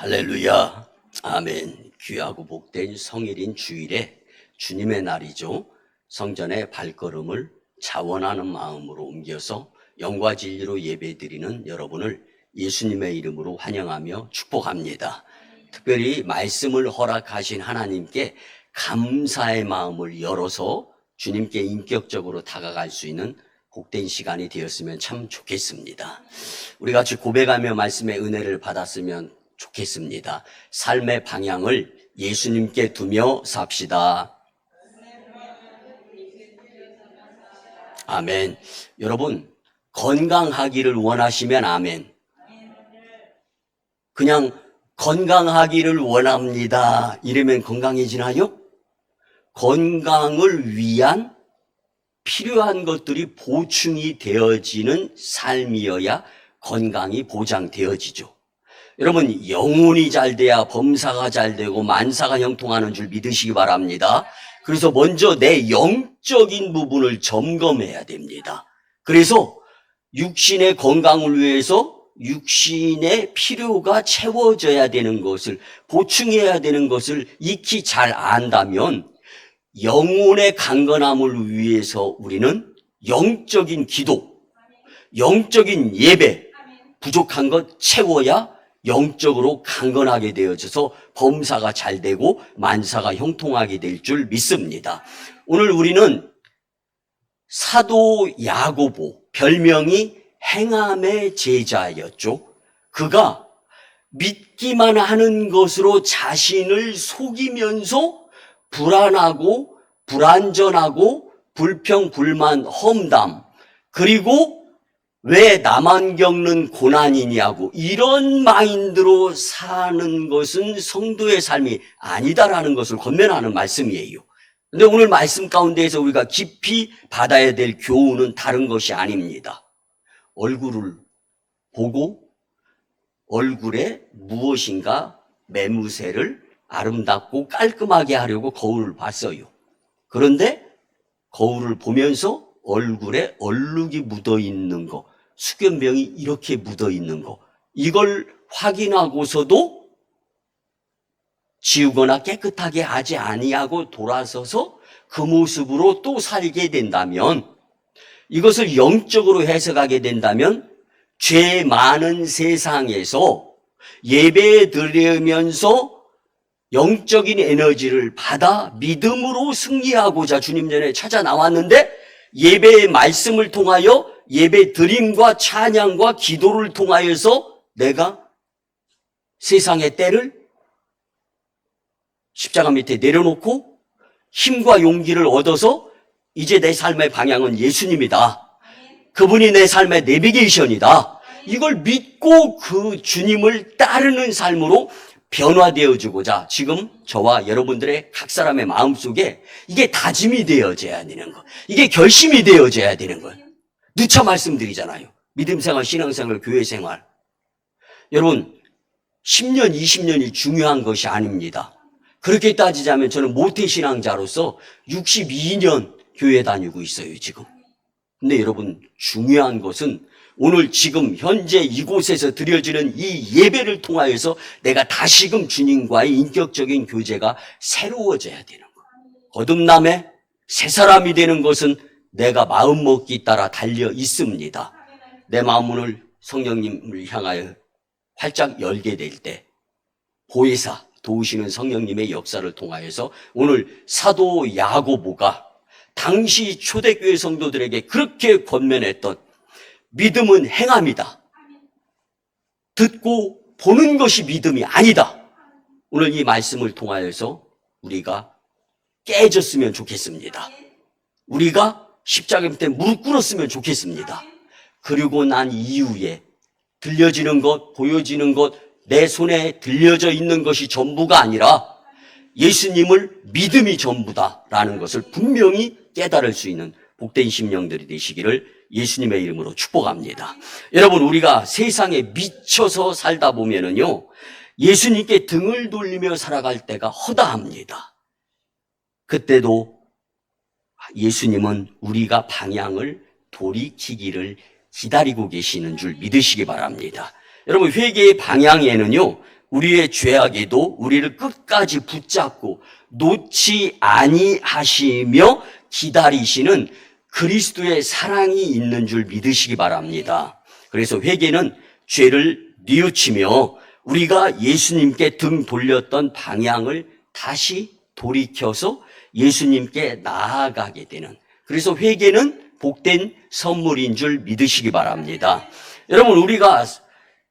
할렐루야. 아멘. 귀하고 복된 성일인 주일에 주님의 날이죠. 성전의 발걸음을 자원하는 마음으로 옮겨서 영과 진리로 예배드리는 여러분을 예수님의 이름으로 환영하며 축복합니다. 특별히 말씀을 허락하신 하나님께 감사의 마음을 열어서 주님께 인격적으로 다가갈 수 있는 복된 시간이 되었으면 참 좋겠습니다. 우리 같이 고백하며 말씀의 은혜를 받았으면 좋겠습니다. 삶의 방향을 예수님께 두며 삽시다. 아멘. 여러분, 건강하기를 원하시면 아멘. 그냥 건강하기를 원합니다. 이러면 건강해지나요? 건강을 위한 필요한 것들이 보충이 되어지는 삶이어야 건강이 보장되어지죠. 여러분, 영혼이 잘 돼야 범사가 잘 되고 만사가 형통하는 줄 믿으시기 바랍니다. 그래서 먼저 내 영적인 부분을 점검해야 됩니다. 그래서 육신의 건강을 위해서 육신의 필요가 채워져야 되는 것을, 보충해야 되는 것을 익히 잘 안다면 영혼의 강건함을 위해서 우리는 영적인 기도, 영적인 예배, 부족한 것 채워야 영적으로 강건하게 되어져서 범사가 잘 되고 만사가 형통하게 될 줄 믿습니다. 오늘 우리는 사도 야고보, 별명이 행함의 제자였죠. 그가 믿기만 하는 것으로 자신을 속이면서 불안하고 불안전하고 불평, 불만, 험담, 그리고 왜 나만 겪는 고난이냐고 이런 마인드로 사는 것은 성도의 삶이 아니다라는 것을 권면하는 말씀이에요. 근데 오늘 말씀 가운데에서 우리가 깊이 받아야 될 교훈은 다른 것이 아닙니다. 얼굴을 보고 얼굴에 무엇인가 매무새를 아름답고 깔끔하게 하려고 거울을 봤어요. 그런데 거울을 보면서 얼굴에 얼룩이 묻어 있는 거, 수견병이 이렇게 묻어 있는 거, 이걸 확인하고서도 지우거나 깨끗하게 하지 아니하고 돌아서서 그 모습으로 또 살게 된다면, 이것을 영적으로 해석하게 된다면 죄 많은 세상에서 예배 드리면서 영적인 에너지를 받아 믿음으로 승리하고자 주님 전에 찾아 나왔는데, 예배의 말씀을 통하여 예배 드림과 찬양과 기도를 통하여서 내가 세상의 때를 십자가 밑에 내려놓고 힘과 용기를 얻어서 이제 내 삶의 방향은 예수님이다. 그분이 내 삶의 내비게이션이다. 이걸 믿고 그 주님을 따르는 삶으로 변화되어주고자 지금 저와 여러분들의 각 사람의 마음속에 이게 다짐이 되어져야 되는 거, 이게 결심이 되어져야 되는 거예요. 누차 말씀드리잖아요. 믿음생활, 신앙생활, 교회생활. 여러분, 10년, 20년이 중요한 것이 아닙니다. 그렇게 따지자면 저는 모태신앙자로서 62년 교회 다니고 있어요, 지금. 근데 여러분, 중요한 것은 오늘 지금 현재 이곳에서 드려지는 이 예배를 통하여서 내가 다시금 주님과의 인격적인 교제가 새로워져야 되는 거예요. 거듭남에 새 사람이 되는 것은 내가 마음먹기 따라 달려 있습니다. 내 마음문을 성령님을 향하여 활짝 열게 될 때 보혜사, 도우시는 성령님의 역사를 통하여서 오늘 사도 야고보가 당시 초대교회 성도들에게 그렇게 권면했던 믿음은 행함이다. 듣고 보는 것이 믿음이 아니다. 오늘 이 말씀을 통하여서 우리가 깨졌으면 좋겠습니다. 우리가 십자가 밑에 무릎 꿇었으면 좋겠습니다. 그리고 난 이후에 들려지는 것, 보여지는 것, 내 손에 들려져 있는 것이 전부가 아니라 예수님을 믿음이 전부다라는 것을 분명히 깨달을 수 있는 복된 심령들이 되시기를 예수님의 이름으로 축복합니다. 여러분, 우리가 세상에 미쳐서 살다 보면은요, 예수님께 등을 돌리며 살아갈 때가 허다합니다. 그때도 예수님은 우리가 방향을 돌이키기를 기다리고 계시는 줄 믿으시기 바랍니다. 여러분, 회개의 방향에는요, 우리의 죄악에도 우리를 끝까지 붙잡고 놓지 아니하시며 기다리시는 그리스도의 사랑이 있는 줄 믿으시기 바랍니다. 그래서 회개는 죄를 뉘우치며 우리가 예수님께 등 돌렸던 방향을 다시 돌이켜서 예수님께 나아가게 되는, 그래서 회개는 복된 선물인 줄 믿으시기 바랍니다. 여러분, 우리가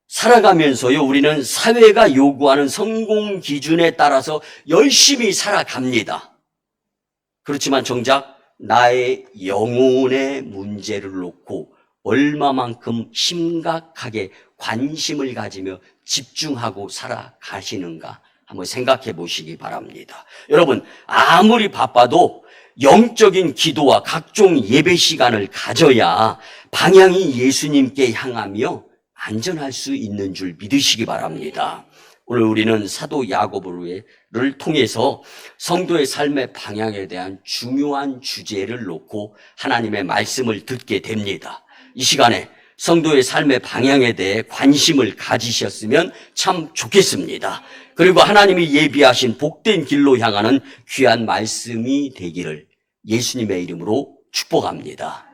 살아가면서요, 우리는 사회가 요구하는 성공 기준에 따라서 열심히 살아갑니다. 그렇지만 정작 나의 영혼의 문제를 놓고 얼마만큼 심각하게 관심을 가지며 집중하고 살아가시는가 한번 생각해 보시기 바랍니다. 여러분, 아무리 바빠도 영적인 기도와 각종 예배 시간을 가져야 방향이 예수님께 향하며 안전할 수 있는 줄 믿으시기 바랍니다. 오늘 우리는 사도 야고보를 통해서 성도의 삶의 방향에 대한 중요한 주제를 놓고 하나님의 말씀을 듣게 됩니다. 이 시간에 성도의 삶의 방향에 대해 관심을 가지셨으면 참 좋겠습니다. 그리고 하나님이 예비하신 복된 길로 향하는 귀한 말씀이 되기를 예수님의 이름으로 축복합니다.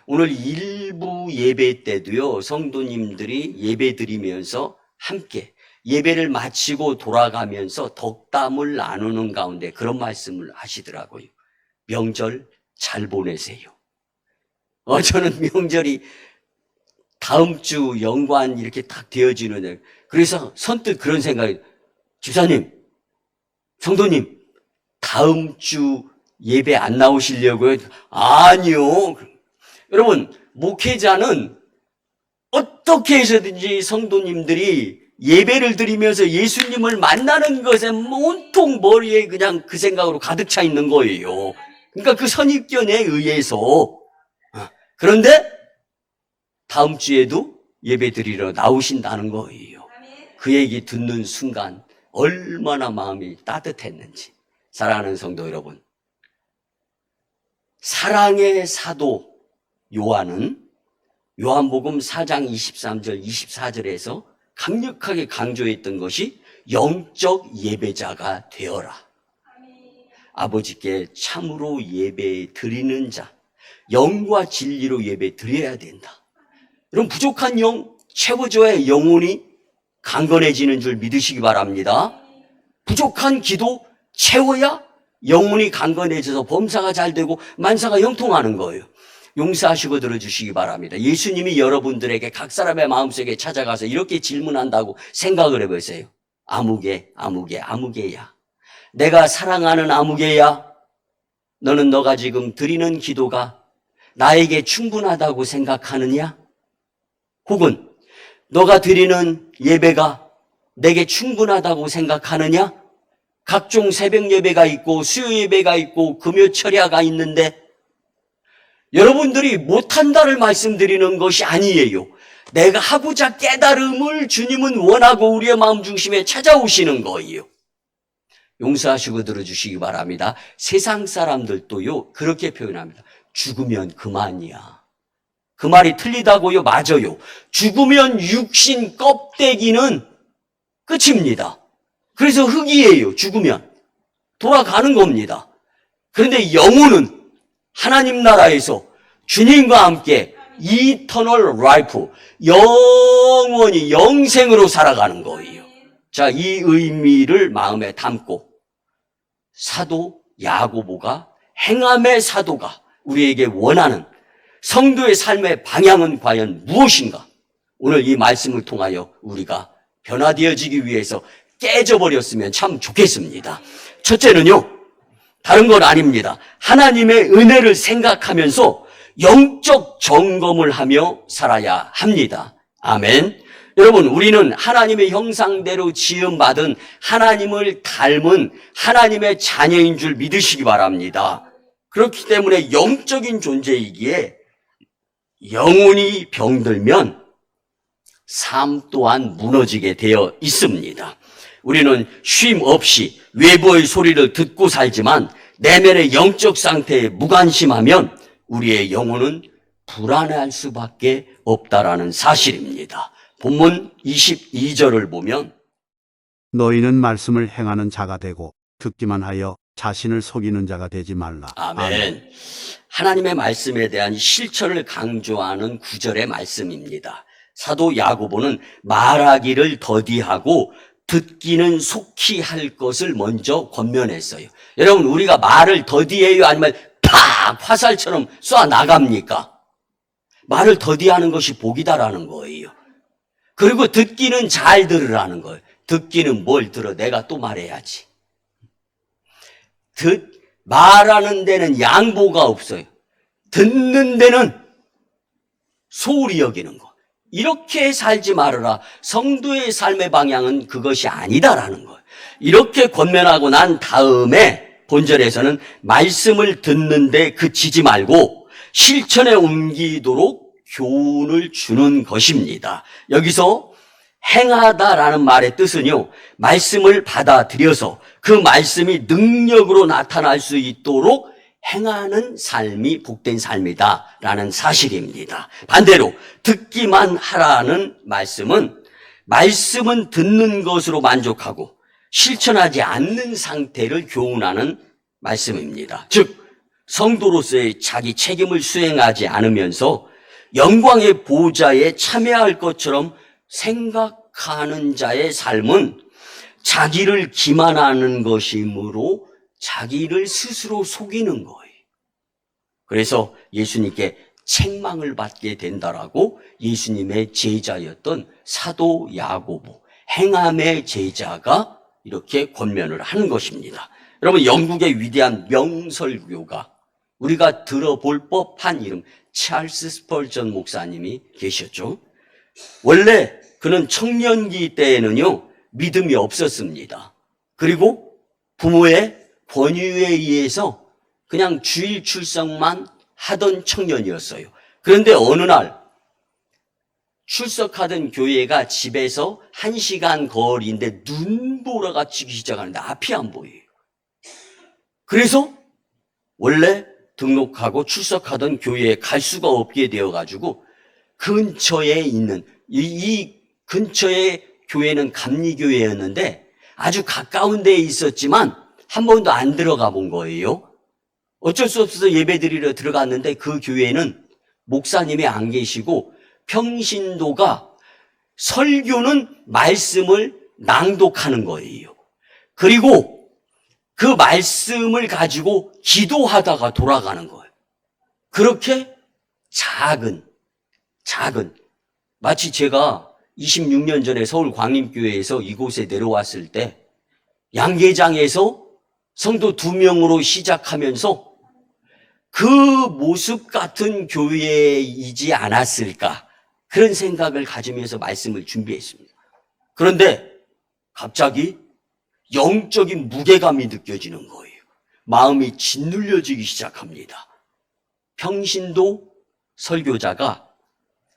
오늘 일부 예배 때도요, 성도님들이 예배 드리면서 함께 예배를 마치고 돌아가면서 덕담을 나누는 가운데 그런 말씀을 하시더라고요. 명절 잘 보내세요. 저는 명절이 다음 주 연관 이렇게 딱 되어지는, 그래서 선뜻 그런 생각이, 집사님, 성도님, 다음 주 예배 안 나오시려고요? 아니요. 여러분, 목회자는 어떻게 해서든지 성도님들이 예배를 드리면서 예수님을 만나는 것에 온통 머리에 그냥 그 생각으로 가득 차 있는 거예요. 그러니까 그 선입견에 의해서. 그런데 다음 주에도 예배 드리러 나오신다는 거예요. 그 얘기 듣는 순간 얼마나 마음이 따뜻했는지. 사랑하는 성도 여러분, 사랑의 사도 요한은 요한복음 4장 23절 24절에서 강력하게 강조했던 것이 영적 예배자가 되어라. 아버지께 참으로 예배 드리는 자, 영과 진리로 예배 드려야 된다. 여러분, 부족한 영 채워줘야 영혼이 강건해지는 줄 믿으시기 바랍니다. 부족한 기도 채워야 영혼이 강건해져서 범사가 잘 되고 만사가 형통하는 거예요. 용서하시고 들어주시기 바랍니다. 예수님이 여러분들에게 각 사람의 마음속에 찾아가서 이렇게 질문한다고 생각을 해보세요. 아무개야. 내가 사랑하는 아무개야, 너는 너가 지금 드리는 기도가 나에게 충분하다고 생각하느냐? 혹은 너가 드리는 예배가 내게 충분하다고 생각하느냐? 각종 새벽 예배가 있고 수요 예배가 있고 금요 철야가 있는데 여러분들이 못한다를 말씀드리는 것이 아니에요. 내가 하고자 깨달음을 주님은 원하고 우리의 마음 중심에 찾아오시는 거예요. 용서하시고 들어주시기 바랍니다. 세상 사람들도요, 그렇게 표현합니다. 죽으면 그만이야. 그 말이 틀리다고요? 맞아요. 죽으면 육신 껍데기는 끝입니다. 그래서 흙이에요. 죽으면 돌아가는 겁니다. 그런데 영혼은 하나님 나라에서 주님과 함께 이터널 라이프, 영원히 영생으로 살아가는 거예요. 자, 이 의미를 마음에 담고 사도 야고보가, 행함의 사도가 우리에게 원하는 성도의 삶의 방향은 과연 무엇인가? 오늘 이 말씀을 통하여 우리가 변화되어지기 위해서 깨져버렸으면 참 좋겠습니다. 첫째는요, 다른 건 아닙니다. 하나님의 은혜를 생각하면서 영적 점검을 하며 살아야 합니다. 아멘. 여러분, 우리는 하나님의 형상대로 지음받은 하나님을 닮은 하나님의 자녀인 줄 믿으시기 바랍니다. 그렇기 때문에 영적인 존재이기에 영혼이 병들면 삶 또한 무너지게 되어 있습니다. 우리는 쉼 없이 외부의 소리를 듣고 살지만 내면의 영적 상태에 무관심하면 우리의 영혼은 불안해할 수밖에 없다라는 사실입니다. 본문 22절을 보면 너희는 말씀을 행하는 자가 되고 듣기만 하여 자신을 속이는 자가 되지 말라. 아멘. 하나님의 말씀에 대한 실천을 강조하는 구절의 말씀입니다. 사도 야고보는 말하기를 더디하고 듣기는 속히 할 것을 먼저 권면했어요. 여러분, 우리가 말을 더디해요? 아니면 팍 화살처럼 쏴 나갑니까? 말을 더디하는 것이 복이다라는 거예요. 그리고 듣기는 잘 들으라는 거예요. 듣기는 뭘 들어? 내가 또 말해야지. 말하는 데는 양보가 없어요. 듣는 데는 소홀히 여기는 거. 이렇게 살지 말아라. 성도의 삶의 방향은 그것이 아니다라는 거예요. 이렇게 권면하고 난 다음에 본절에서는 말씀을 듣는데 그치지 말고 실천에 옮기도록 교훈을 주는 것입니다. 여기서 행하다라는 말의 뜻은요, 말씀을 받아들여서 그 말씀이 능력으로 나타날 수 있도록 행하는 삶이 복된 삶이다라는 사실입니다. 반대로 듣기만 하라는 말씀은 듣는 것으로 만족하고 실천하지 않는 상태를 교훈하는 말씀입니다. 즉 성도로서의 자기 책임을 수행하지 않으면서 영광의 보좌에 참여할 것처럼 생각하는 자의 삶은 자기를 기만하는 것이므로 자기를 스스로 속이는 거예요. 그래서 예수님께 책망을 받게 된다라고 예수님의 제자였던 사도 야고보, 행함의 제자가 이렇게 권면을 하는 것입니다. 여러분, 영국의 위대한 명설교가 우리가 들어볼 법한 이름 찰스 스펄전 목사님이 계셨죠. 원래 그는 청년기 때에는요, 믿음이 없었습니다. 그리고 부모의 권유에 의해서 그냥 주일 출석만 하던 청년이었어요. 그런데 어느 날 출석하던 교회가 집에서 1시간 거리인데 눈보라가 치기 시작하는데 앞이 안 보여요. 그래서 원래 등록하고 출석하던 교회에 갈 수가 없게 되어가지고 근처에 있는 이 근처에 교회는 감리교회였는데 아주 가까운 데에 있었지만 한 번도 안 들어가 본 거예요. 어쩔 수 없어서 예배드리러 들어갔는데 그 교회는 목사님이 안 계시고 평신도가 설교는 말씀을 낭독하는 거예요. 그리고 그 말씀을 가지고 기도하다가 돌아가는 거예요. 그렇게 작은 마치 제가 26년 전에 서울 광림교회에서 이곳에 내려왔을 때 양계장에서 성도 2명으로 시작하면서 그 모습 같은 교회이지 않았을까, 그런 생각을 가지면서 말씀을 준비했습니다. 그런데 갑자기 영적인 무게감이 느껴지는 거예요. 마음이 짓눌려지기 시작합니다. 평신도 설교자가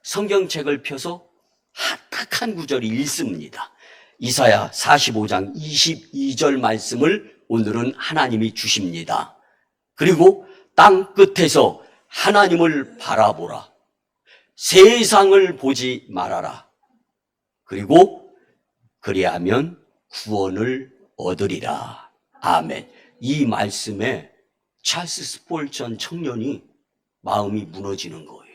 성경책을 펴서 딱 한 구절이 읽습니다. 이사야 45장 22절 말씀을 오늘은 하나님이 주십니다. 그리고 땅 끝에서 하나님을 바라보라. 세상을 보지 말아라. 그리고 그리하면 구원을 얻으리라. 아멘. 이 말씀에 찰스 스폴전 청년이 마음이 무너지는 거예요.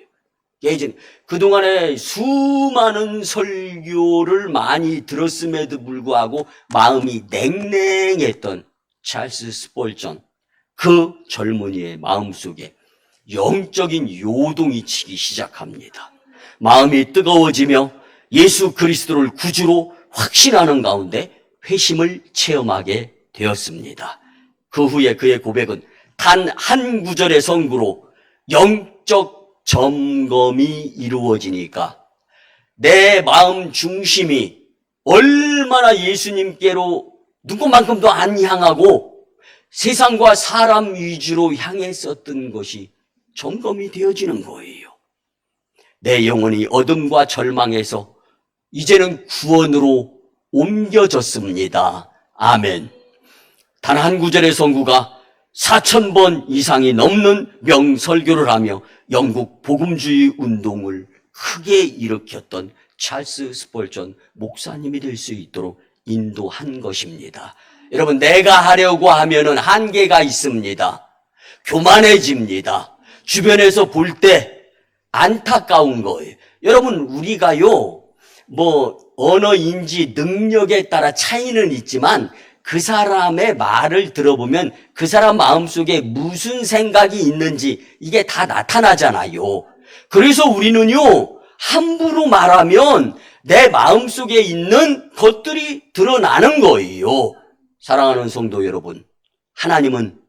예전에 그동안에 수많은 설교를 많이 들었음에도 불구하고 마음이 냉랭했던 찰스 스폴전, 그 젊은이의 마음속에 영적인 요동이 치기 시작합니다. 마음이 뜨거워지며 예수 그리스도를 구주로 확신하는 가운데 회심을 체험하게 되었습니다. 그 후에 그의 고백은 단 한 구절의 선구로 영적 점검이 이루어지니까 내 마음 중심이 얼마나 예수님께로 누구만큼도 안 향하고 세상과 사람 위주로 향했었던 것이 점검이 되어지는 거예요. 내 영혼이 어둠과 절망에서 이제는 구원으로 옮겨졌습니다. 아멘. 단 한 구절의 선구가 4,000번 이상이 넘는 명설교를 하며 영국 복음주의 운동을 크게 일으켰던 찰스 스펄전 목사님이 될 수 있도록 인도한 것입니다. 여러분, 내가 하려고 하면은 한계가 있습니다. 교만해집니다. 주변에서 볼 때 안타까운 거예요. 여러분, 우리가요, 언어인지 능력에 따라 차이는 있지만 그 사람의 말을 들어보면 그 사람 마음속에 무슨 생각이 있는지 이게 다 나타나잖아요. 그래서 우리는요, 함부로 말하면 내 마음속에 있는 것들이 드러나는 거예요. 사랑하는 성도 여러분, 하나님은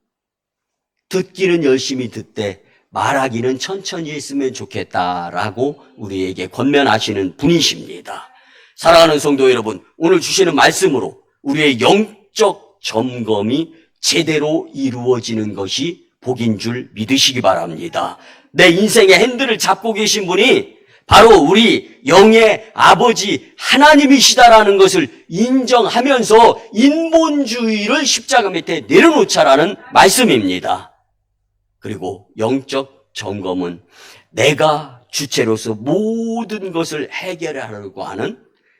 듣기는 열심히 듣되 말하기는 천천히 했으면 좋겠다라고 우리에게 권면하시는 분이십니다. 사랑하는 성도 여러분, 오늘 주시는 말씀으로 우리의 영적 점검이 제대로 이루어지는 것이 복인 줄 믿으시기 바랍니다. 내 인생의 핸들을 잡고 계신 분이 바로 우리 영의 아버지 하나님이시다라는 것을 인정하면서 인본주의를 십자가 밑에 내려놓자라는 말씀입니다. 그리고 영적 점검은 내가 주체로서 모든 것을 해결하려고 하는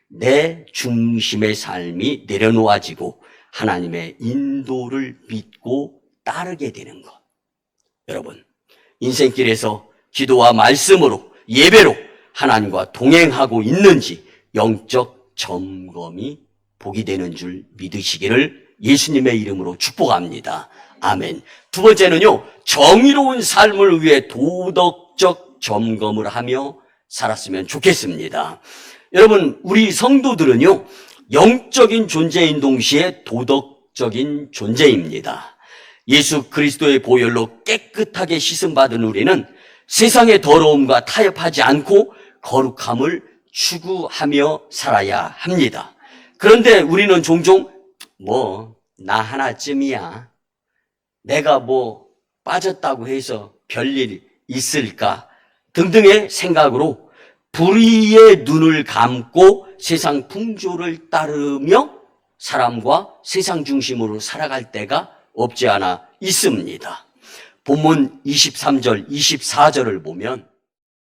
내 중심의 삶이 내려놓아지고 하나님의 인도를 믿고 따르게 되는 것. 여러분, 인생길에서 기도와 말씀으로, 예배로 하나님과 동행하고 있는지 영적 점검이 복이 되는 줄 믿으시기를 예수님의 이름으로 축복합니다. 아멘. 두 번째는요, 정의로운 삶을 위해 도덕적 점검을 하며 살았으면 좋겠습니다. 여러분, 우리 성도들은요, 영적인 존재인 동시에 도덕적인 존재입니다. 예수 그리스도의 보혈로 깨끗하게 씻음받은 우리는 세상의 더러움과 타협하지 않고 거룩함을 추구하며 살아야 합니다. 그런데 우리는 종종 나 하나쯤이야, 내가 빠졌다고 해서 별일 있을까 등등의 생각으로 불의의 눈을 감고 세상 풍조를 따르며 사람과 세상 중심으로 살아갈 때가 없지 않아 있습니다. 본문 23절, 24절을 보면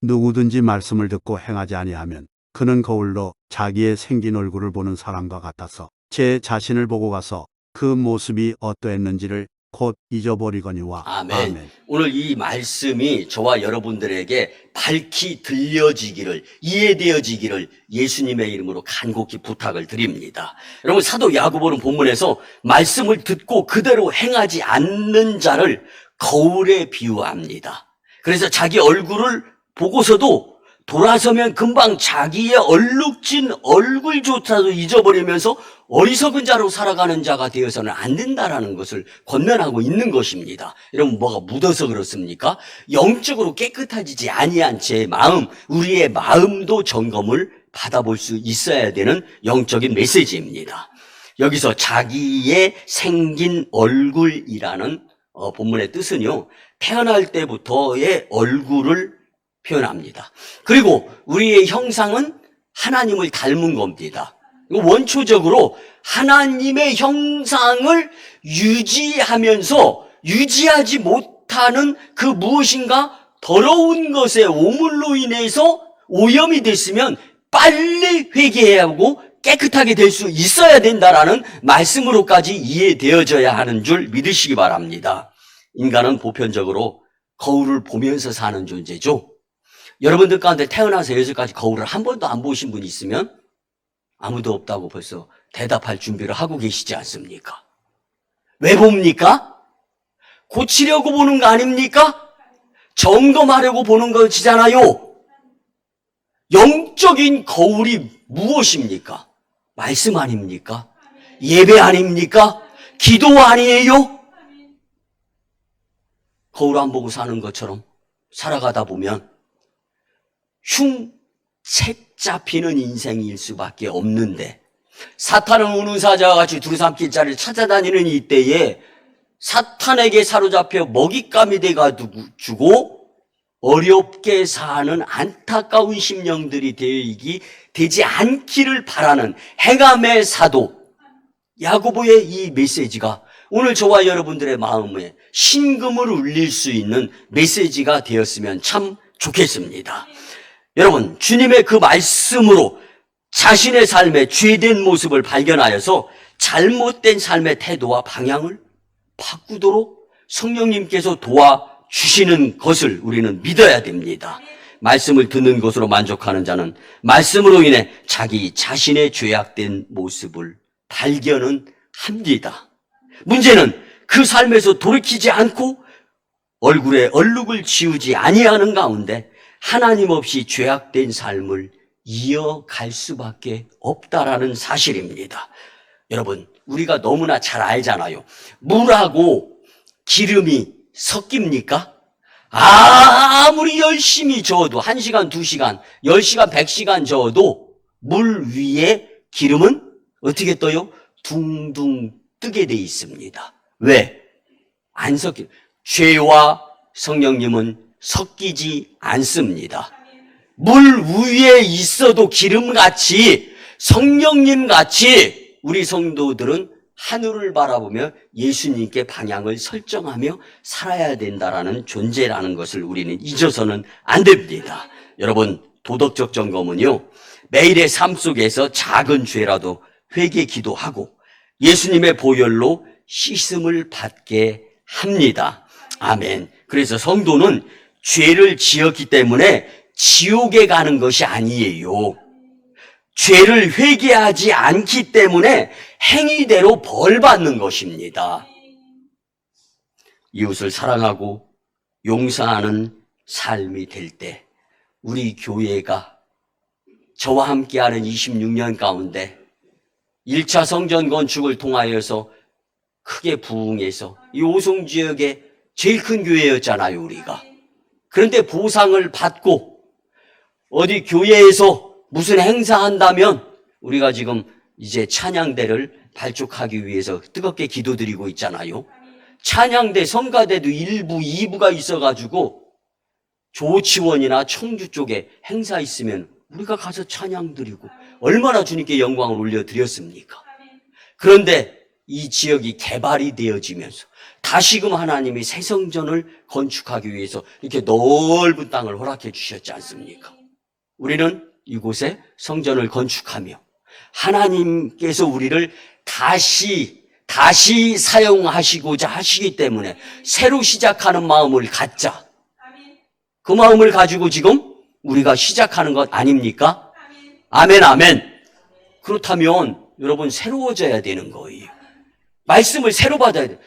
누구든지 말씀을 듣고 행하지 아니하면 그는 거울로 자기의 생긴 얼굴을 보는 사람과 같아서 제 자신을 보고 가서 그 모습이 어떠했는지를 곧 잊어버리거니와. 아멘. 오늘 이 말씀이 저와 여러분들에게 밝히 들려지기를, 이해되어지기를 예수님의 이름으로 간곡히 부탁을 드립니다. 여러분, 사도 야고보는 본문에서 말씀을 듣고 그대로 행하지 않는 자를 거울에 비유합니다. 그래서 자기 얼굴을 보고서도 돌아서면 금방 자기의 얼룩진 얼굴조차도 잊어버리면서 어리석은 자로 살아가는 자가 되어서는 안 된다라는 것을 권면하고 있는 것입니다. 여러분, 뭐가 묻어서 그렇습니까? 영적으로 깨끗해지지 아니한 제 마음, 우리의 마음도 점검을 받아볼 수 있어야 되는 영적인 메시지입니다. 여기서 자기의 생긴 얼굴이라는 본문의 뜻은요, 태어날 때부터의 얼굴을 표현합니다. 그리고 우리의 형상은 하나님을 닮은 겁니다. 원초적으로 하나님의 형상을 유지하면서 유지하지 못하는 그 무엇인가 더러운 것의 오물로 인해서 오염이 됐으면 빨리 회개해야 하고 깨끗하게 될 수 있어야 된다라는 말씀으로까지 이해되어져야 하는 줄 믿으시기 바랍니다. 인간은 보편적으로 거울을 보면서 사는 존재죠. 여러분들 가운데 태어나서 여기까지 거울을 한 번도 안 보신 분이 있으면 아무도 없다고 벌써 대답할 준비를 하고 계시지 않습니까? 왜 봅니까? 고치려고 보는 거 아닙니까? 점검하려고 보는 것이잖아요. 영적인 거울이 무엇입니까? 말씀 아닙니까? 예배 아닙니까? 기도 아니에요? 거울 안 보고 사는 것처럼 살아가다 보면 흉책 잡히는 인생일 수밖에 없는데, 사탄은 우는 사자와 같이 두루삼킬 자를 찾아다니는 이때에 사탄에게 사로잡혀 먹잇감이 돼가지고 어렵게 사는 안타까운 심령들이 되지 않기를 바라는 행함의 사도 야고보의 이 메시지가 오늘 저와 여러분들의 마음에 신금을 울릴 수 있는 메시지가 되었으면 참 좋겠습니다. 여러분, 주님의 그 말씀으로 자신의 삶의 죄된 모습을 발견하여서 잘못된 삶의 태도와 방향을 바꾸도록 성령님께서 도와주시는 것을 우리는 믿어야 됩니다. 말씀을 듣는 것으로 만족하는 자는 말씀으로 인해 자기 자신의 죄악된 모습을 발견은 합니다. 문제는 그 삶에서 돌이키지 않고 얼굴에 얼룩을 지우지 아니하는 가운데 하나님 없이 죄악된 삶을 이어갈 수밖에 없다라는 사실입니다. 여러분, 우리가 너무나 잘 알잖아요. 물하고 기름이 섞입니까? 아무리 열심히 저어도 1시간, 2시간, 10시간, 100시간 저어도 물 위에 기름은 어떻게 떠요? 둥둥 뜨게 돼 있습니다. 왜? 안 섞여. 죄와 성령님은 섞이지 않습니다. 물 위에 있어도 기름같이 성령님같이 우리 성도들은 하늘을 바라보며 예수님께 방향을 설정하며 살아야 된다라는 존재라는 것을 우리는 잊어서는 안 됩니다. 여러분, 도덕적 점검은요, 매일의 삶 속에서 작은 죄라도 회개 기도하고 예수님의 보혈로 씻음을 받게 합니다. 아멘. 그래서 성도는 죄를 지었기 때문에 지옥에 가는 것이 아니에요. 죄를 회개하지 않기 때문에 행위대로 벌 받는 것입니다. 이웃을 사랑하고 용서하는 삶이 될 때 우리 교회가 저와 함께하는 26년 가운데 1차 성전 건축을 통하여서 크게 부흥해서 이 오송 지역의 제일 큰 교회였잖아요, 우리가. 그런데 보상을 받고 어디 교회에서 무슨 행사한다면 우리가 지금 이제 찬양대를 발족하기 위해서 뜨겁게 기도드리고 있잖아요. 찬양대, 성가대도 1부, 2부가 있어가지고 조치원이나 청주 쪽에 행사 있으면 우리가 가서 찬양 드리고 얼마나 주님께 영광을 올려드렸습니까? 그런데 이 지역이 개발이 되어지면서 다시금 하나님이 새 성전을 건축하기 위해서 이렇게 넓은 땅을 허락해 주셨지 않습니까? 우리는 이곳에 성전을 건축하며 하나님께서 우리를 다시 사용하시고자 하시기 때문에 새로 시작하는 마음을 갖자. 그 마음을 가지고 지금 우리가 시작하는 것 아닙니까? 아멘, 아멘. 그렇다면 여러분 새로워져야 되는 거예요. 말씀을 새로 받아야 돼.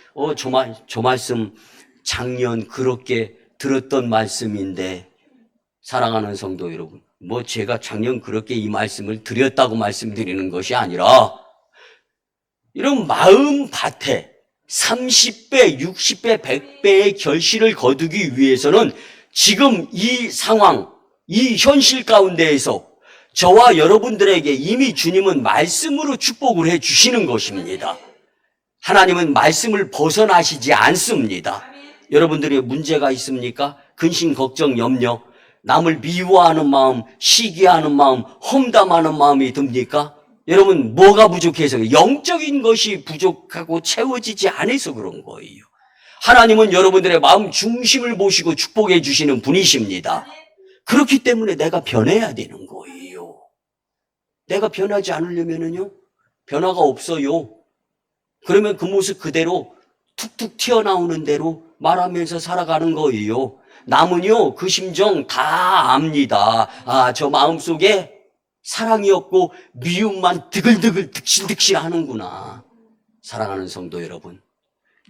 저 말씀 작년 그렇게 들었던 말씀인데 사랑하는 성도 여러분, 제가 작년 그렇게 이 말씀을 드렸다고 말씀드리는 것이 아니라 이런 마음밭에 30배, 60배, 100배의 결실을 거두기 위해서는 지금 이 상황, 이 현실 가운데에서 저와 여러분들에게 이미 주님은 말씀으로 축복을 해 주시는 것입니다. 하나님은 말씀을 벗어나시지 않습니다. 여러분들의 문제가 있습니까? 근심, 걱정, 염려, 남을 미워하는 마음, 시기하는 마음, 험담하는 마음이 듭니까? 여러분, 뭐가 부족해서? 영적인 것이 부족하고 채워지지 않아서 그런 거예요. 하나님은 여러분들의 마음 중심을 보시고 축복해 주시는 분이십니다. 그렇기 때문에 내가 변해야 되는 거예요. 내가 변하지 않으려면요, 변화가 없어요. 그러면 그 모습 그대로 툭툭 튀어나오는 대로 말하면서 살아가는 거예요. 남은요, 그 심정 다 압니다. 저 마음속에 사랑이 없고 미움만 드글드글 득실득실 하는구나. 사랑하는 성도 여러분,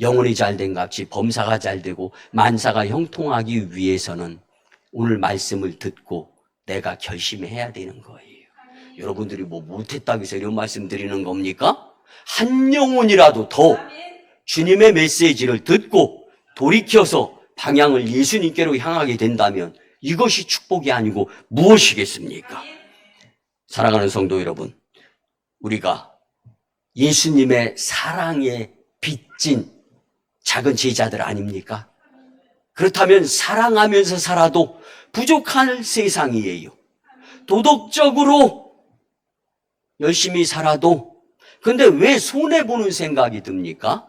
영혼이 잘된 값이 범사가 잘되고 만사가 형통하기 위해서는 오늘 말씀을 듣고 내가 결심해야 되는 거예요. 여러분들이 못했다고 해서 이런 말씀 드리는 겁니까? 한 영혼이라도 더 주님의 메시지를 듣고 돌이켜서 방향을 예수님께로 향하게 된다면 이것이 축복이 아니고 무엇이겠습니까? 사랑하는 성도 여러분, 우리가 예수님의 사랑에 빚진 작은 제자들 아닙니까? 그렇다면 사랑하면서 살아도 부족한 세상이에요. 도덕적으로 열심히 살아도 근데 왜 손해보는 생각이 듭니까?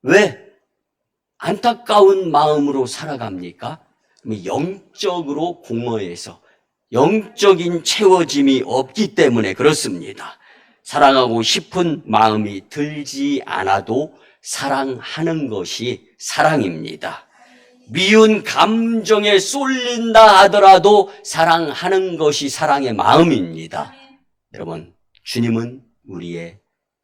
왜 안타까운 마음으로 살아갑니까? 영적으로 공허해서 영적인 채워짐이 없기 때문에 그렇습니다. 사랑하고 싶은 마음이 들지 않아도 사랑하는 것이 사랑입니다. 미운 감정에 쏠린다 하더라도 사랑하는 것이 사랑의 마음입니다. 여러분, 주님은 우리의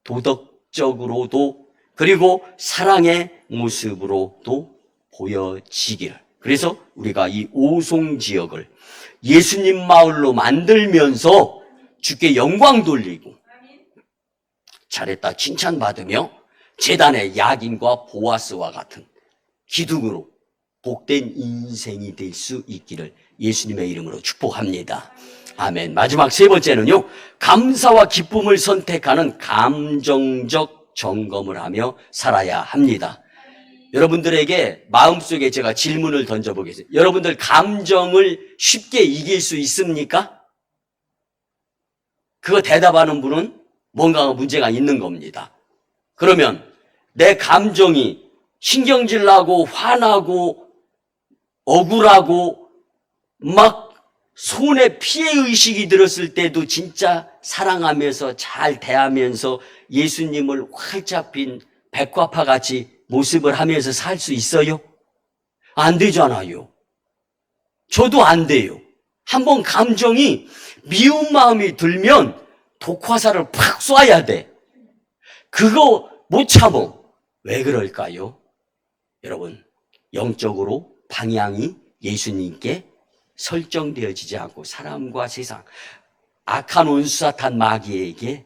도덕적으로도 그리고 사랑의 모습으로도 보여지기를. 그래서 우리가 이 오송지역을 예수님 마을로 만들면서 주께 영광 돌리고 잘했다 칭찬받으며 제단의 야긴과 보아스와 같은 기둥으로 복된 인생이 될 수 있기를 예수님의 이름으로 축복합니다. 아멘. 마지막 세 번째는요, 감사와 기쁨을 선택하는 감정적 점검을 하며 살아야 합니다. 여러분들에게 마음속에 제가 질문을 던져보겠습니다. 여러분들 감정을 쉽게 이길 수 있습니까? 그거 대답하는 분은 뭔가 문제가 있는 겁니다. 그러면 내 감정이 신경질 나고 화나고 억울하고 막 손에 피해의식이 들었을 때도 진짜 사랑하면서 잘 대하면서 예수님을 활짝 핀 백과파 같이 모습을 하면서 살 수 있어요? 안 되잖아요. 저도 안 돼요. 한번 감정이 미운 마음이 들면 독화살을 팍 쏴야 돼. 그거 못 참어. 왜 그럴까요? 여러분, 영적으로 방향이 예수님께 설정되어지지 않고 사람과 세상, 악한 원수 사탄 마귀에게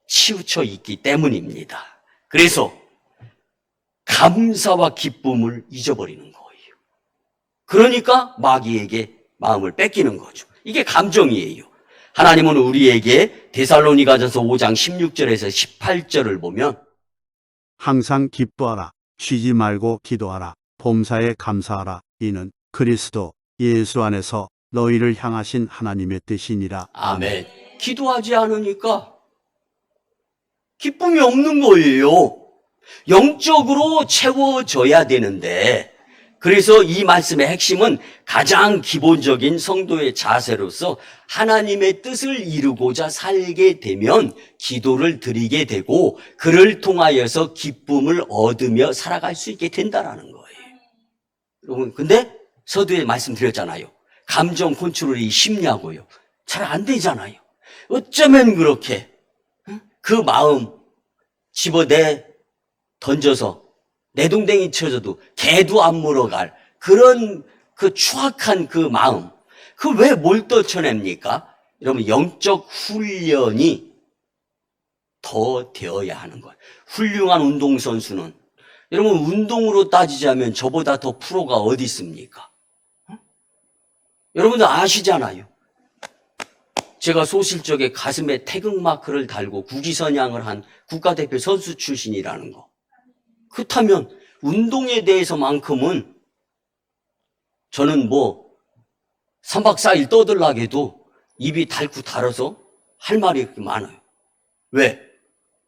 치우쳐 있기 때문입니다. 그래서 감사와 기쁨을 잊어버리는 거예요. 그러니까 마귀에게 마음을 뺏기는 거죠. 이게 감정이에요. 하나님은 우리에게 데살로니가전서 5장 16절에서 18절을 보면 항상 기뻐하라. 쉬지 말고 기도하라. 범사에 감사하라. 이는 그리스도 예수 안에서 너희를 향하신 하나님의 뜻이니라. 아멘. 기도하지 않으니까 기쁨이 없는 거예요. 영적으로 채워져야 되는데, 그래서 이 말씀의 핵심은 가장 기본적인 성도의 자세로서 하나님의 뜻을 이루고자 살게 되면 기도를 드리게 되고 그를 통하여서 기쁨을 얻으며 살아갈 수 있게 된다라는 거예요. 여러분, 근데 서두에 말씀드렸잖아요. 감정 컨트롤이 쉽냐고요. 잘 안 되잖아요. 어쩌면 그렇게 그 마음 집어내 던져서 내동댕이 쳐져도 개도 안 물어갈 그런 그 추악한 그 마음, 그 왜 뭘 떨쳐냅니까? 여러분, 영적 훈련이 더 되어야 하는 거예요. 훌륭한 운동선수는, 여러분, 운동으로 따지자면 저보다 더 프로가 어디 있습니까? 여러분들 아시잖아요. 제가 소실적에 가슴에 태극마크를 달고 국위선양을 한 국가대표 선수 출신이라는 거. 그렇다면 운동에 대해서만큼은 저는 3박 4일 떠들라게도 입이 닳고 달아서 할 말이 그렇게 많아요. 왜?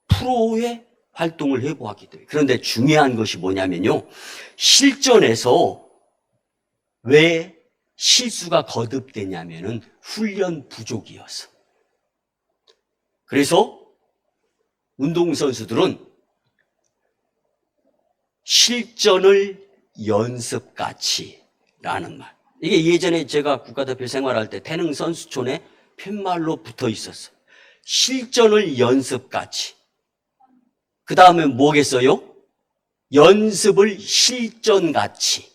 프로의 활동을 해보았기 때문에. 그런데 중요한 것이 뭐냐면요, 실전에서 왜 실수가 거듭되냐면은 훈련 부족이어서. 그래서 운동선수들은 실전을 연습같이 라는 말. 이게 예전에 제가 국가대표 생활할 때 태릉 선수촌에 팻말로 붙어 있었어요. 실전을 연습같이. 그 다음에 뭐겠어요? 연습을 실전같이.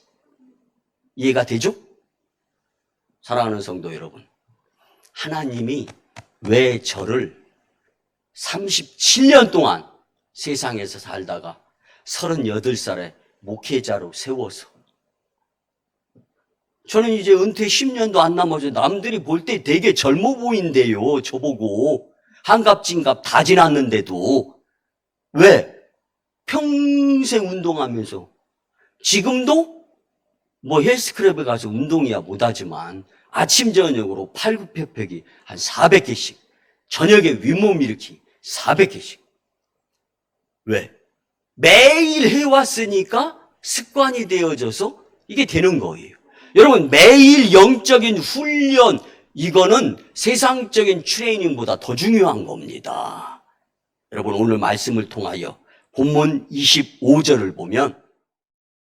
이해가 되죠? 사랑하는 성도 여러분, 하나님이 왜 저를 37년 동안 세상에서 살다가 38살에 목회자로 세워서, 저는 이제 은퇴 10년도 안 남아서 남들이 볼 때 되게 젊어 보인대요. 저보고 한갑진갑 다 지났는데도. 왜? 평생 운동하면서 지금도 헬스클럽에 가서 운동이야 못하지만 아침 저녁으로 팔굽혀펴기 한 400개씩, 저녁에 윗몸 일으키기 400개씩. 왜? 매일 해왔으니까 습관이 되어져서 이게 되는 거예요. 여러분, 매일 영적인 훈련, 이거는 세상적인 트레이닝보다 더 중요한 겁니다. 여러분, 오늘 말씀을 통하여 본문 25절을 보면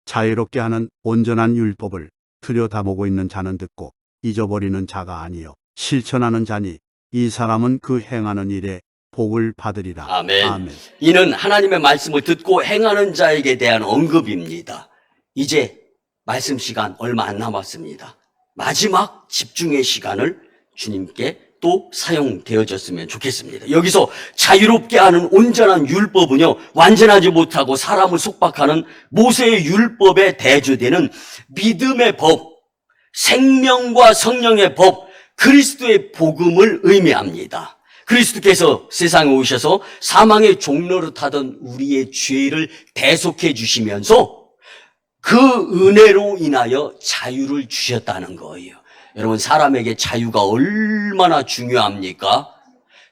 자유롭게 하는 온전한 율법을 들여다보고 있는 자는 듣고 잊어버리는 자가 아니요 실천하는 자니 이 사람은 그 행하는 일에 복을 받으리라. 아멘. 아멘. 이는 하나님의 말씀을 듣고 행하는 자에게 대한 언급입니다. 이제 말씀 시간 얼마 안 남았습니다. 마지막 집중의 시간을 주님께 또 사용되어졌으면 좋겠습니다. 여기서 자유롭게 하는 온전한 율법은요, 완전하지 못하고 사람을 속박하는 모세의 율법에 대조되는 믿음의 법, 생명과 성령의 법, 그리스도의 복음을 의미합니다. 그리스도께서 세상에 오셔서 사망의 종로를 타던 우리의 죄를 대속해 주시면서 그 은혜로 인하여 자유를 주셨다는 거예요. 여러분, 사람에게 자유가 얼마나 중요합니까?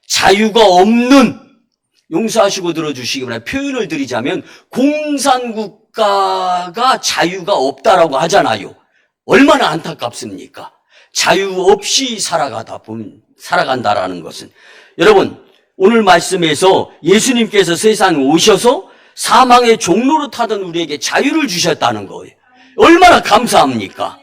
자유가 없는, 용서하시고 들어주시기 바랍니다. 표현을 드리자면 공산국가가 자유가 없다라고 하잖아요. 얼마나 안타깝습니까? 자유 없이 살아간다라는 것은. 여러분, 오늘 말씀에서 예수님께서 세상에 오셔서 사망의 종로로 타던 우리에게 자유를 주셨다는 거예요. 얼마나 감사합니까?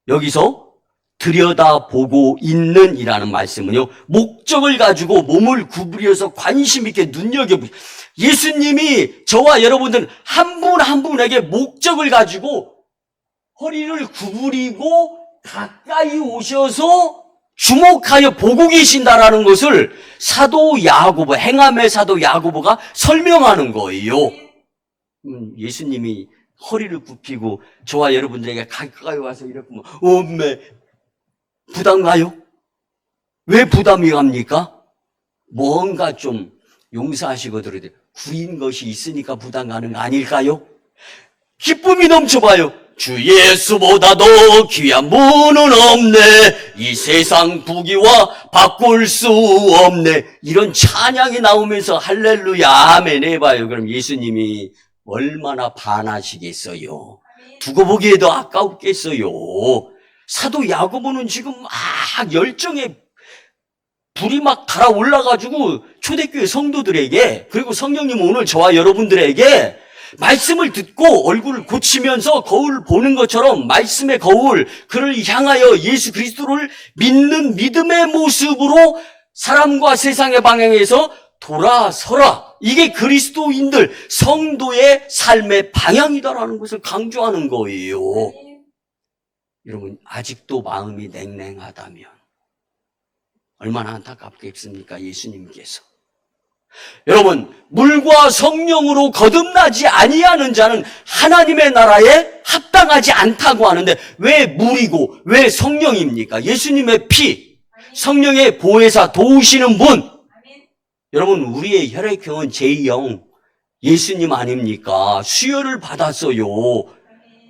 여기서 들여다보고 있는 이라는 말씀은요, 목적을 가지고 몸을 구부려서 관심 있게 눈여겨보세요. 예수님이 저와 여러분들 한 분 한 분에게 목적을 가지고 허리를 구부리고 가까이 오셔서 주목하여 보고 계신다라는 것을 사도 야고보, 행함의 사도 야고보가 설명하는 거예요. 예수님이 허리를 굽히고 저와 여러분들에게 가까이 와서 이렇게 엄매 부담 가요? 왜 부담이 갑니까? 뭔가 좀 용서하시고 들어야 돼요. 구린 것이 있으니까 부담 가는 거 아닐까요? 기쁨이 넘쳐봐요. 주 예수보다 더 귀한 분은 없네. 이 세상 부귀와 바꿀 수 없네. 이런 찬양이 나오면서 할렐루야 아멘 해봐요. 그럼 예수님이 얼마나 반하시겠어요? 두고 보기에도 아까웠겠어요. 사도 야고보는 지금 막 열정에 불이 막 달아올라가지고 초대교회 성도들에게, 그리고 성령님은 오늘 저와 여러분들에게 말씀을 듣고 얼굴을 고치면서 거울 보는 것처럼 말씀의 거울, 그를 향하여 예수 그리스도를 믿는 믿음의 모습으로 사람과 세상의 방향에서 돌아서라. 이게 그리스도인들, 성도의 삶의 방향이다라는 것을 강조하는 거예요. 여러분, 아직도 마음이 냉랭하다면 얼마나 안타깝겠습니까? 예수님께서. 여러분, 물과 성령으로 거듭나지 아니하는 자는 하나님의 나라에 합당하지 않다고 하는데 왜 물이고 왜 성령입니까? 예수님의 피, 성령의 보혜사 도우시는 분. 여러분, 우리의 혈액형은 제2형 예수님 아닙니까? 수혈을 받았어요.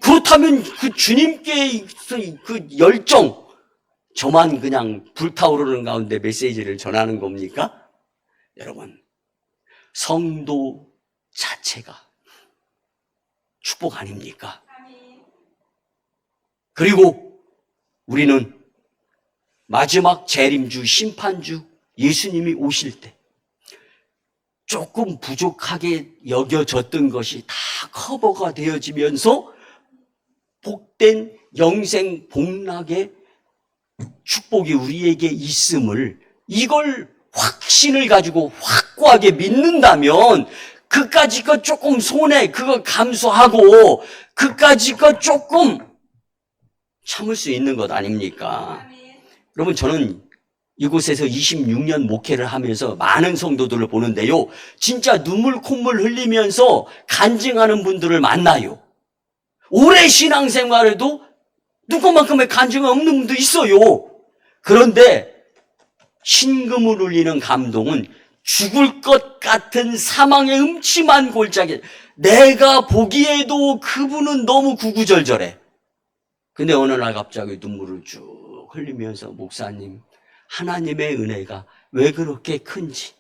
그렇다면 그 주님께 그 열정, 저만 그냥 불타오르는 가운데 메시지를 전하는 겁니까? 여러분, 성도 자체가 축복 아닙니까? 그리고 우리는 마지막 재림주, 심판주 예수님이 오실 때 조금 부족하게 여겨졌던 것이 다 커버가 되어지면서 복된 영생 복락의 축복이 우리에게 있음을, 이걸 확신을 가지고 확고하게 믿는다면 그까짓 거 조금 손해 그거 감수하고 그까짓 거 조금 참을 수 있는 것 아닙니까? 여러분, 저는 이곳에서 26년 목회를 하면서 많은 성도들을 보는데요, 진짜 눈물 콧물 흘리면서 간증하는 분들을 만나요. 오래 신앙생활에도 누구만큼의 간증이 없는 분도 있어요. 그런데 신금을 울리는 감동은 죽을 것 같은 사망의 음침한 골짜기, 내가 보기에도 그분은 너무 구구절절해. 근데 어느 날 갑자기 눈물을 쭉 흘리면서, 목사님, 하나님의 은혜가 왜 그렇게 큰지,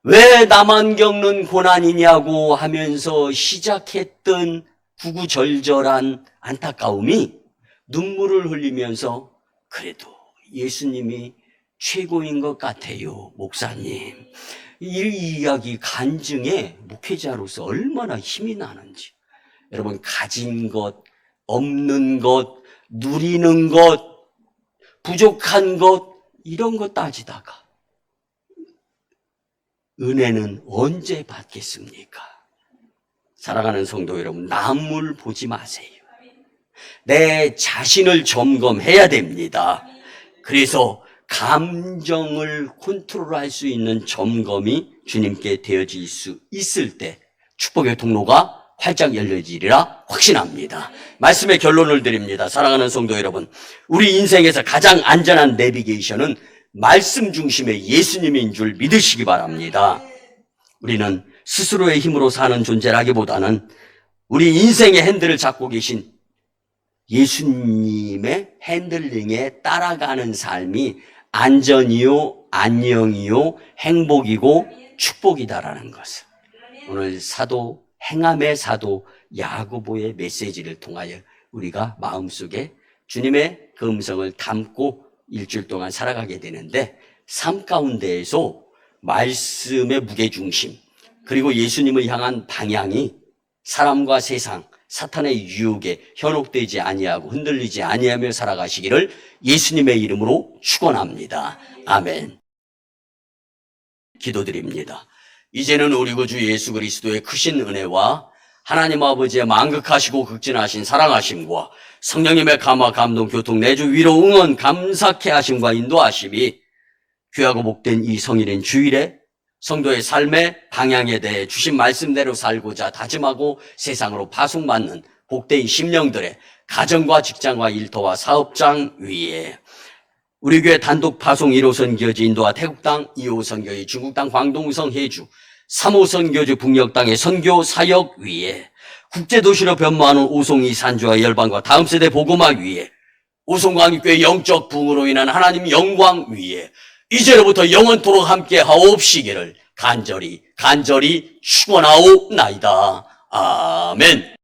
왜 나만 겪는 고난이냐고 하면서 시작했던 구구절절한 안타까움이 눈물을 흘리면서 그래도 예수님이 최고인 것 같아요, 목사님. 이 이야기 간증에 목회자로서 얼마나 힘이 나는지. 여러분, 가진 것, 없는 것, 누리는 것, 부족한 것, 이런 거 따지다가 은혜는 언제 받겠습니까? 사랑하는 성도 여러분, 남을 보지 마세요. 내 자신을 점검해야 됩니다. 그래서 감정을 컨트롤할 수 있는 점검이 주님께 되어질 수 있을 때 축복의 통로가 활짝 열려지리라 확신합니다. 말씀의 결론을 드립니다. 사랑하는 성도 여러분, 우리 인생에서 가장 안전한 내비게이션은 말씀 중심의 예수님인 줄 믿으시기 바랍니다. 우리는 스스로의 힘으로 사는 존재라기보다는 우리 인생의 핸들을 잡고 계신 예수님의 핸들링에 따라가는 삶이 안전이요, 안녕이요, 행복이고 축복이다라는 것을 오늘 사도, 행함의 사도 야고보의 메시지를 통하여 우리가 마음속에 주님의 그 음성을 담고 일주일 동안 살아가게 되는데, 삶 가운데에서 말씀의 무게중심 그리고 예수님을 향한 방향이 사람과 세상, 사탄의 유혹에 현혹되지 아니하고 흔들리지 아니하며 살아가시기를 예수님의 이름으로 축원합니다. 아멘. 기도드립니다. 이제는 우리 구주 예수 그리스도의 크신 은혜와 하나님 아버지의 만극하시고 극진하신 사랑하심과 성령님의 감화, 감동, 교통, 내주, 위로, 응원, 감사케 하심과 인도하심이 귀하고 복된 이 성일인 주일에 성도의 삶의 방향에 대해 주신 말씀대로 살고자 다짐하고 세상으로 파송받는 복된 심령들의 가정과 직장과 일터와 사업장 위에 우리 교회 단독 파송 1호선 교지 인도와 태국 땅, 2호선 교지 중국 땅 광동성 해주, 3호선 교지 북녘 땅의 선교 사역 위에 국제도시로 변모하는 오송이 산주와 열방과 다음 세대 복음화 위에 오송광교회 영적 부흥으로 인한 하나님 영광 위에 이제로부터 영원토록 함께 하옵시기를 간절히 축원하옵나이다. 아멘.